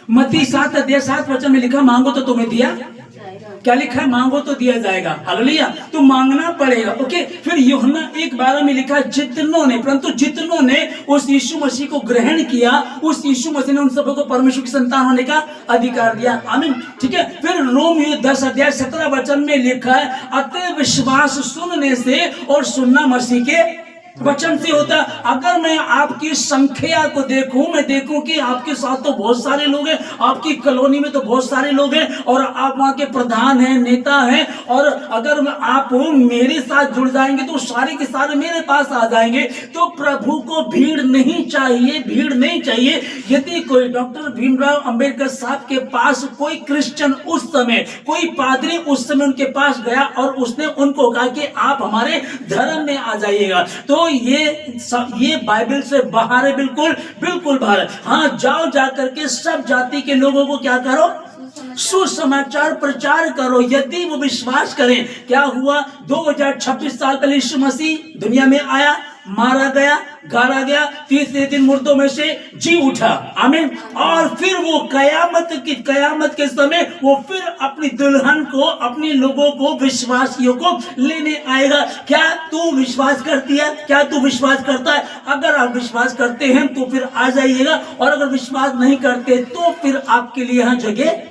मत्ती 7:7 में लिखा, मांगो तो तुम्हें दिया, क्या लिखा है, मांगो तो दिया जाएगा। हालेलुया, तो मांगना पड़ेगा। ओके, फिर यूहन्ना 1:12 में लिखा, जितनों ने, परंतु जितनों ने उस यीशु मसीह को ग्रहण किया, उस यीशु मसीह ने उन सबको परमेश्वर की संतान होने का अधिकार दिया। आमीन, ठीक है। फिर रोमियो 10:17 में लिखा है, अतः विश्वास सुनने से और सुनना मसीह के वचन से होता। अगर मैं आपकी संख्या को देखूं, मैं देखूं कि आपके साथ तो बहुत सारे लोग हैं, आपकी कॉलोनी में तो बहुत सारे लोग हैं, और आप वहां के प्रधान हैं, नेता हैं, और अगर आप मेरे साथ जुड़ जाएंगे तो सारे के सारे मेरे पास आ जाएंगे। तो प्रभु को भीड़ नहीं चाहिए, भीड़ नहीं चाहिए। यदि कोई डॉक्टर भीमराव अंबेडकर साहब के पास कोई क्रिश्चियन उस समय, कोई पादरी उस समय उनके पास गया और उसने उनको कहा कि आप हमारे धर्म में आ जाइएगा, तो ये बाइबल से बाहर है, बिल्कुल बिल्कुल बाहर है। हाँ, जाओ जाकर के सब जाति के लोगों को क्या करो, सुसमाचार प्रचार करो। यदि वो विश्वास करें, क्या हुआ 2026 साल पहले यीशु मसीह दुनिया में आया, मारा गया, गाड़ा गया, तीसरे दिन मुर्दों में से जी उठा। आमीन। और फिर वो कयामत के समय वो फिर अपनी दुल्हन को, अपने लोगों को, विश्वासियों को लेने आएगा। क्या तू विश्वास करती है? क्या तू विश्वास करता है? अगर आप विश्वास करते हैं तो फिर आ जाइएगा, और अगर विश्वास नहीं करते तो फिर आपके लिए यहाँ जगह,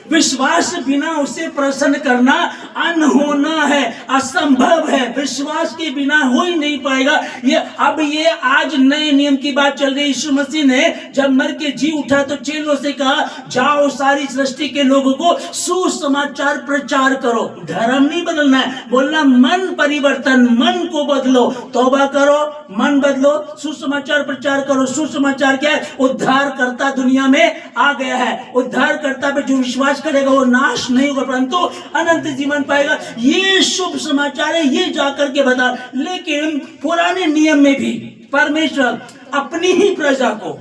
विश्वास बिना उसे प्रसन्न करना अनहोना है, असंभव है। विश्वास के बिना हो ही नहीं पाएगा। ये आज नए नियम की बात चल रही है। यीशु मसीह ने जब मर के जी उठा तो चेलों से कहा, जाओ सारी सृष्टि के लोगों को सुसमाचार प्रचार करो। धर्म नहीं बदलना है, बोलना मन परिवर्तन, मन को बदलो, तौबा करो, मन बदलो, सुसमाचार प्रचार करो। सुसमाचार क्या है? उद्धारकर्ता दुनिया में आ गया है। उद्धारकर्ता पे जो विश्वास करेगा वो नाश नहीं होगा परंतु अनंत जीवन पाएगा। ये शुभ समाचार है, ये जाकर के बता। लेकिन पुराने नियम में भी परमेश्वर अपनी ही प्रजा को,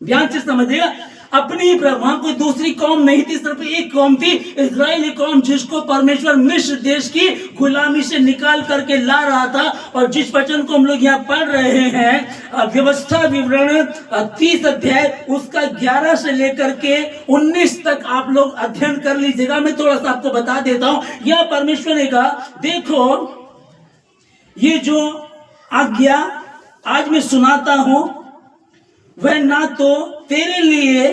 ध्यान से समझिएगा, अपनी ही प्रजा, वहां कोई दूसरी कौम नहीं थी, सिर्फ एक कौम थी, इजरायली कौम, जिसको परमेश्वर मिस्र देश की गुलामी से निकाल करके ला रहा था। और जिस वचन को हम लोग यहाँ पढ़ रहे हैं, व्यवस्था विवरण 30 अध्याय उसका 11 से लेकर के 19 तक आप लोग अध्ययन कर लीजिएगा। मैं थोड़ा सा आपको बता देता हूं। यह परमेश्वर ने कहा, देखो ये जो आज्ञा आज मैं सुनाता हूं वह ना तो तेरे लिए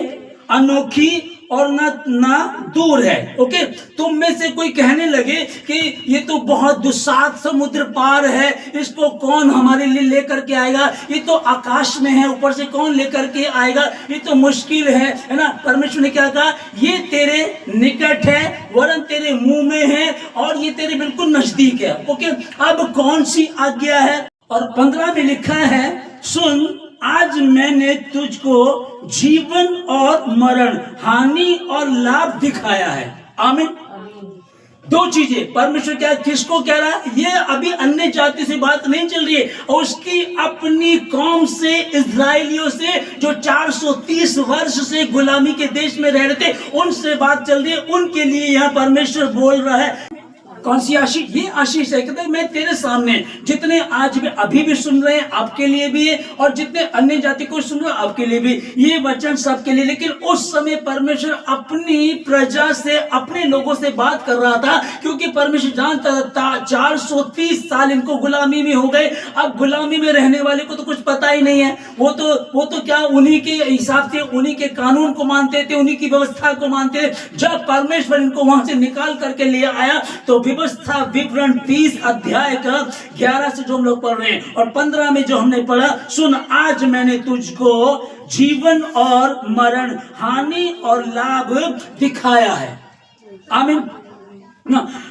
अनोखी और ना दूर है। ओके, तुम में से कोई कहने लगे कि ये तो बहुत दुस्साध समुद्र पार है, इसको कौन हमारे लिए लेकर के आएगा, ये तो आकाश में है, ऊपर से कौन लेकर के आएगा, ये तो मुश्किल है ना। परमेश्वर ने क्या कहा, ये तेरे निकट है, वरन तेरे मुंह में है, और ये तेरे बिल्कुल नजदीक है। ओके, अब कौन सी आज्ञा है? और 15 में लिखा है, सुन, आज मैंने तुझको जीवन और मरण, हानि और लाभ दिखाया है। आमीन। दो चीजें परमेश्वर क्या, किसको कह रहा है? ये अभी अन्य जाति से बात नहीं चल रही है, और उसकी अपनी कौम से, इजराइलियों से, जो 430 वर्ष से गुलामी के देश में रह रहे थे, उनसे बात चल रही है। उनके लिए यहाँ परमेश्वर बोल रहा है। कौन सी आशीष? ये आशीष है, कहते हैं मैं तेरे सामने, जितने आज भी अभी भी सुन रहे हैं आपके लिए भी है, और जितने अन्य जाति को सुन रहे हैं आपके लिए भी, ये वचन सबके लिए। लेकिन उस समय परमेश्वर अपनी प्रजा से, अपने लोगों से बात कर रहा था, क्योंकि परमेश्वर जानता था 430 साल इनको गुलामी में हो गए। अब गुलामी में रहने वाले को तो कुछ पता ही नहीं है, वो तो क्या उन्हीं के हिसाब से, उन्हीं के कानून को मानते थे, उन्हीं की व्यवस्था को मानते थे। जब परमेश्वर इनको वहां से निकाल करके ले आया तो व्यवस्था विवरण 30 अध्याय का 11 से जो हम लोग पढ़ रहे हैं, और 15 में जो हमने पढ़ा, सुन, आज मैंने तुझको जीवन और मरण, हानि और लाभ दिखाया है। आमीन।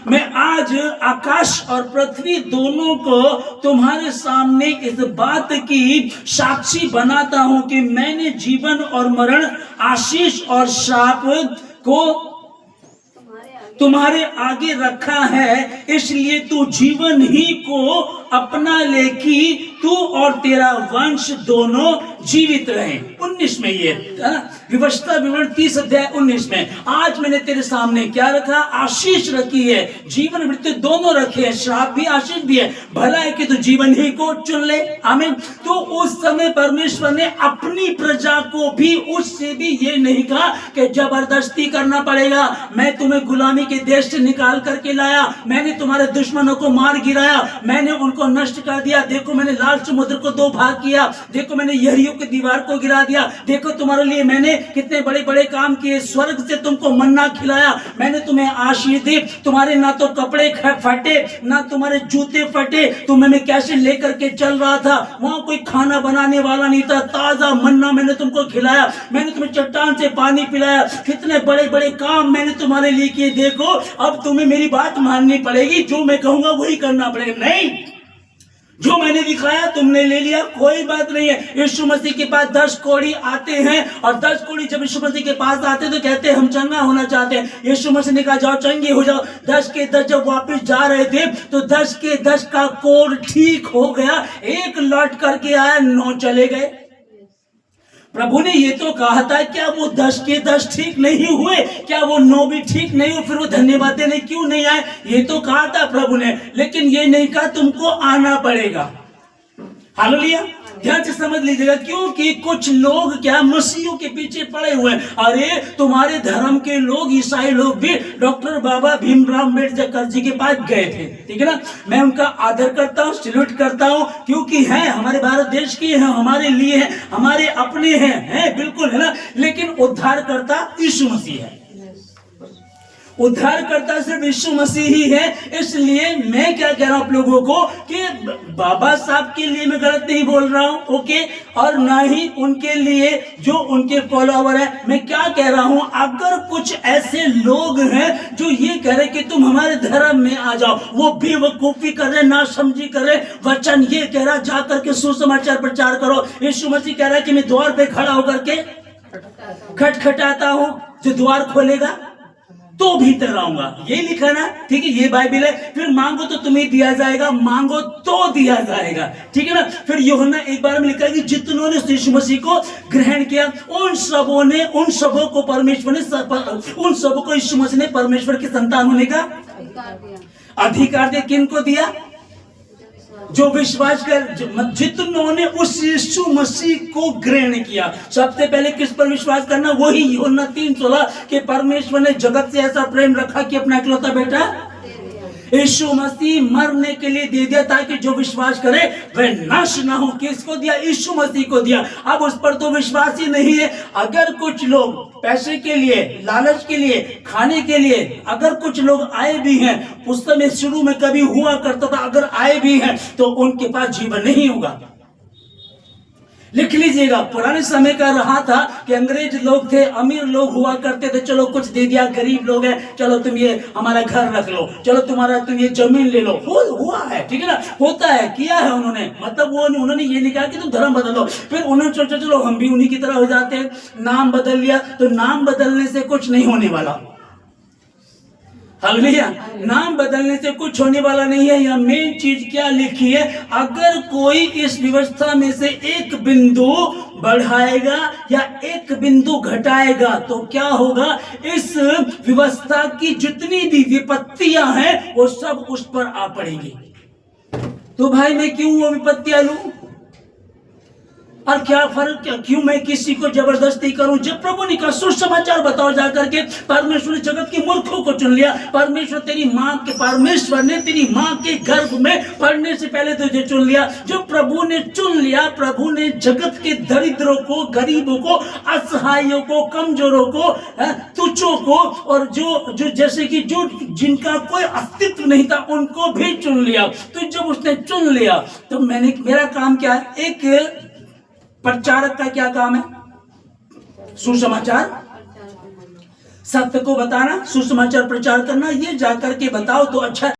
मैं आज आकाश और पृथ्वी दोनों को तुम्हारे सामने इस बात की साक्षी बनाता हूं कि मैंने जीवन और मरण, आशीष और शाप को तुम्हारे आगे रखा है, इसलिए तू जीवन ही को अपना ले कि तू और तेरा वंश दोनों जीवित रहे। 19 में ये है ना, विवशता विवरण 30 अध्याय 19 में, आज मैंने तेरे सामने क्या रखा? आशीष रखी है, जीवन मृत्यु दोनों रखे हैं, श्राप भी आशीष भी है, भला है कि तू जीवन ही को चुन ले। आमीन। तो उस समय परमेश्वर ने अपनी प्रजा को भी उससे भी ये नहीं कहा कि जबरदस्ती करना पड़ेगा, मैं तुम्हें गुलामी के देश से निकाल करके लाया, मैंने तुम्हारे दुश्मनों को मार गिराया, मैंने उनको नष्ट कर दिया, देखो मैंने लाल समुद्र को 2 भाग किया, देखो मैंने यरीहो की दीवार को गिरा दिया, देखो तुम्हारे लिए मैंने कितने बड़े बड़े काम किए, स्वर्ग से तुमको मन्ना खिलाया, मैंने तुम्हें आशीष दी, तुम्हारे ना तो कपड़े फटे ना तुम्हारे जूते फटे, तुम्हें मैं कैसे लेकर के चल रहा था, वहां कोई खाना बनाने वाला नहीं था, ताजा मन्ना मैंने तुमको खिलाया, मैंने तुम्हें चट्टान से पानी पिलाया, कितने बड़े बड़े काम मैंने तुम्हारे लिए किए, देखो अब तुम्हें मेरी बात माननी पड़ेगी, जो मैं कहूंगा वही करना पड़ेगा। नहीं, जो मैंने दिखाया तुमने ले लिया, कोई बात नहीं है। यीशु मसीह के पास 10 कोढ़ी आते हैं, और 10 कोढ़ी जब यीशु मसीह के पास आते हैं तो कहते हैं हम चंगा होना चाहते हैं। यीशु मसीह ने कहा जाओ चंगे हो जाओ। 10 के 10 जब वापस जा रहे थे तो 10 के 10 का कोढ़ ठीक हो गया, एक लौट करके आया, 9 चले गए। प्रभु ने ये तो कहा था, क्या वो 10 के 10 ठीक नहीं हुए? क्या वो 9 भी ठीक नहीं हुए? फिर वो धन्यवाद देने क्यों नहीं आए? ये तो कहा था प्रभु ने, लेकिन ये नहीं कहा तुमको आना पड़ेगा। हालेलुया। ध्यान से समझ लीजिएगा, क्योंकि कुछ लोग क्या मसीहों के पीछे पड़े हुए हैं। अरे तुम्हारे धर्म के लोग, ईसाई लोग भी डॉक्टर बाबा भीमराव अम्बेडकर जी के पास गए थे, ठीक है ना। मैं उनका आदर करता हूँ, सैल्यूट करता हूँ, क्योंकि हैं हमारे भारत देश के हैं, हमारे लिए हैं, हमारे अपने हैं बिल्कुल, है ना। लेकिन उद्धारकर्ता यीशु मसीह है, उद्धारकर्ता सिर्फ यीशु मसीह ही है। इसलिए मैं क्या कह रहा हूं आप लोगों को कि बाबा साहब के लिए मैं गलत नहीं बोल रहा हूं, ओके, और ना ही उनके लिए जो उनके फॉलोअर है। मैं क्या कह रहा हूं, अगर कुछ ऐसे लोग हैं जो ये कह रहे कि तुम हमारे धर्म में आ जाओ, वो बेवकूफी कर रहे, ना समझी कर रहे, वचन ये कह रहा जा करके सुसमाचार प्रचार करो। यीशु मसीह कह रहा है कि मैं द्वार पे खड़ा होकर के खटखटाता हूं, जो द्वार खोलेगा तो भीतर आऊंगा, ये लिखा ना, ठीक है, ये बाइबल है। फिर मांगो तो तुम्हें दिया जाएगा, मांगो तो दिया जाएगा, ठीक है ना। फिर यूहन्ना 1:12 में लिखा है कि जितनों ने यीशु मसीह को ग्रहण किया उन सबों को परमेश्वर ने, उन सबों को यीशु मसीह ने परमेश्वर की संतान होने का अधिकार दिया। किन को दिया? जो विश्वास कर, जितनों ने उस यीशु मसीह को ग्रहण किया। सबसे पहले किस पर विश्वास करना? वही यूहन्ना 3:16 के परमेश्वर ने जगत से ऐसा प्रेम रखा कि अपना इकलौता बेटा यीशु मसीह मरने के लिए दे दिया, ताकि जो विश्वास करे वह नाश ना हो। किसको दिया? यीशु मसीह को दिया। अब उस पर तो विश्वास ही नहीं है। अगर कुछ लोग पैसे के लिए, लालच के लिए, खाने के लिए अगर कुछ लोग आए भी हैं, उस समय शुरू में कभी हुआ करता था, अगर आए भी हैं तो उनके पास जीवन नहीं होगा। लिख लीजिएगा, पुराने समय का रहा था कि अंग्रेज लोग थे, अमीर लोग हुआ करते थे, चलो कुछ दे दिया, गरीब लोग हैं, चलो तुम ये हमारा घर रख लो, चलो तुम ये जमीन ले लो। हुआ है, ठीक है ना, होता है, किया है उन्होंने। मतलब वो उन्होंने ये नहीं कहा कि तुम धर्म बदलो, फिर उन्होंने सोचा चलो हम भी उन्हीं की तरह हो जाते हैं, नाम बदल लिया। तो नाम बदलने से कुछ नहीं होने वाला। हालेलुया। नाम बदलने से कुछ होने वाला नहीं है। यह मेन चीज क्या लिखी है, अगर कोई इस व्यवस्था में से एक बिंदु बढ़ाएगा या एक बिंदु घटाएगा तो क्या होगा, इस व्यवस्था की जितनी भी विपत्तियां हैं वो सब उस पर आ पड़ेंगी। तो भाई मैं क्यों वो विपत्तियां लूं, और क्या फर्क, क्यों मैं किसी को जबरदस्ती करूं? जब प्रभु ने कहा सुसमाचार बताओ जाकर के, परमेश्वर ने जगत के मूर्खों को चुन लिया। परमेश्वर ने तेरी मां के गर्भ में पढ़ने से पहले तुझे चुन लिया। जो प्रभु ने चुन लिया, प्रभु ने जगत के दरिद्रों को, गरीबों को, असहायों को, कमजोरों को, तुच्छों को, और जो जैसे कि जो जिनका कोई अस्तित्व नहीं था उनको भी चुन लिया। तो जब उसने चुन लिया तो मेरा काम क्या है? एक प्रचारक का क्या काम है? सुसमाचार, सत्य को बताना, सुसमाचार प्रचार करना। ये जाकर के बताओ तो अच्छा